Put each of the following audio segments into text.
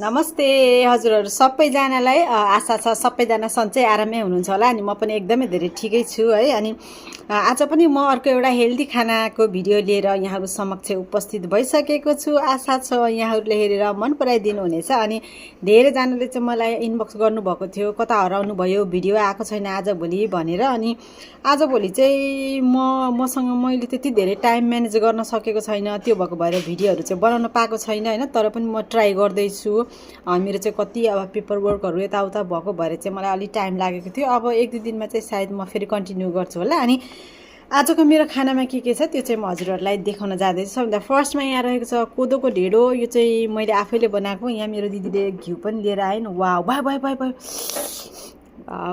नमस्ते हजुरहरू सबैजनालाई आशा छ सबैजना सन्चै आरामै हुनुहुन्छ होला अनि म पनि एकदमै धेरै ठिकै छु है। अनि आज पनि म अर्को एउटा हेल्दी खानाको भिडियो लिएर यहाँहरू समक्ष उपस्थित भइसकेको छु। आशा छ यहाँहरूले हेरेर मन पराइदिनु हुनेछ। अनि धेरैजनाले चाहिँ मलाई इनबक्स गर्नुभएको थियो कता हराउनु भयो भिडियो आएको छैन आजभोलि भनेर। अनि आजभोलि चाहिँ मसँग मैले त्यति धेरै टाइम म्यानेज गर्न सकेको छैन, त्यो भएको भएर भिडियोहरू चाहिँ बनाउन पाएको छैन होइन। तर पनि म ट्राई गर्दैछु। मेरो चाहिँ कति अब पेपर वर्कहरू यताउता भएको भएर चाहिँ मलाई अलिक टाइम लागेको थियो। अब 1-2 दिनमा चाहिँ सायद म फेरि कन्टिन्यू गर्छु होला। अनि आजको मेरो खानामा के छ त्यो चाहिँ म हजुरहरूलाई देखाउन जाँदैछु। सबभन्दा फर्स्टमा यहाँ रहेको छ कोदोको ढेँडो। यो चाहिँ मैले आफैले बनाएको। यहाँ मेरो दिदीले घिउ पनि लिएर आइन्। वाह वाह वाह वाह वाह,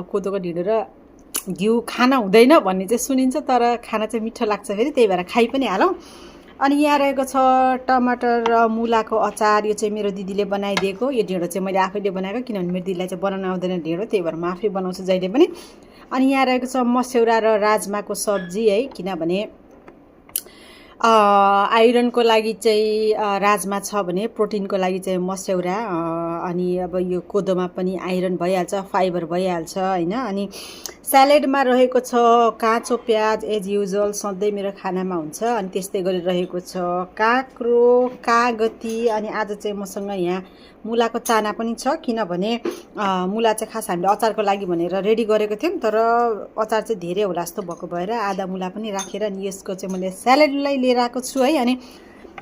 कोदोको ढेँडो र घिउ खाना हुँदैन भन्ने चाहिँ सुनिन्छ, तर खाना चाहिँ मिठो लाग्छ फेरि, त्यही भएर खाइ पनि हालौँ। अनि यहाँ रहेको छ टमाटर र मुलाको अचार। यो चाहिँ मेरो दिदीले बनाइदिएको। यो ढेँडो चाहिँ मैले आफैले बनाएको, किनभने मेरो दिदीलाई चाहिँ बनाउन आउँदैन ढेँडो, त्यही भएर म आफै बनाउँछु जहिले पनि। अनि यहाँ रहेको छ मस्यौरा र राजमाको सब्जी है, किनभने आइरनको लागि चाहिँ राजमा छ भने प्रोटिनको लागि चाहिँ मस्यौरा। अनि अब यो कोदोमा पनि आइरन भइहाल्छ, फाइबर भइहाल्छ होइन। अनि स्यालेडमा रहेको छ काँचो प्याज, एज युजुअल सधैँ मेरो खानामा हुन्छ। अनि त्यस्तै गरी रहेको छ काँक्रो, कागती। अनि आज चाहिँ मसँग यहाँ मुलाको चाना पनि छ, किनभने मुला चाहिँ खास हामीले अचारको लागि भनेर रेडी गरेको थियौँ, तर अचार चाहिँ धेरै होला जस्तो भएको भएर आधा मुला पनि राखेर अनि यसको चाहिँ मैले स्यालेडलाई लिएर आएको छु है। अनि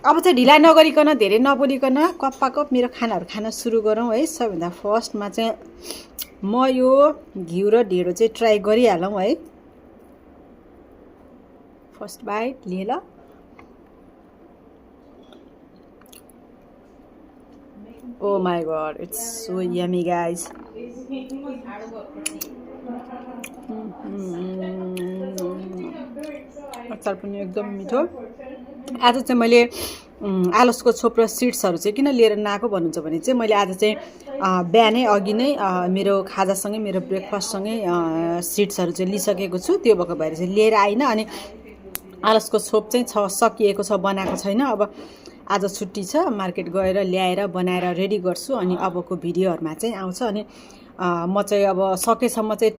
अब चाहिँ ढिला नगरिकन धेरै नबोलिकन कप मेरो खानाहरू खान सुरु गरौँ है। सबभन्दा फर्स्टमा चाहिँ म यो घिउ र ढेँडो चाहिँ ट्राई गरिहालौँ है। फर्स्ट बाइट लिए ल। Oh my god, it's so yummy guys. अचार पनि एकदम मिठो। आज चाहिँ मैले आलसको छोप र सिड्सहरू चाहिँ किन लिएर नआएको भन्नुहुन्छ भने चाहिँ मैले आज चाहिँ बिहानै अघि नै मेरो खाजासँगै मेरो ब्रेकफास्टसँगै सिड्सहरू चाहिँ लिइसकेको छु, त्यो भएको भएर चाहिँ लिएर आइनँ। अनि आलसको छोप चाहिँ सकिएको छ, बनाएको छैन। अब आज छुट्टी छ, मार्केट गएर ल्याएर बनाएर रेडी गर्छु। अनि अबको भिडियोहरूमा चाहिँ आउँछ। अनि म चाहिँ अब सकेसम्म चाहिँ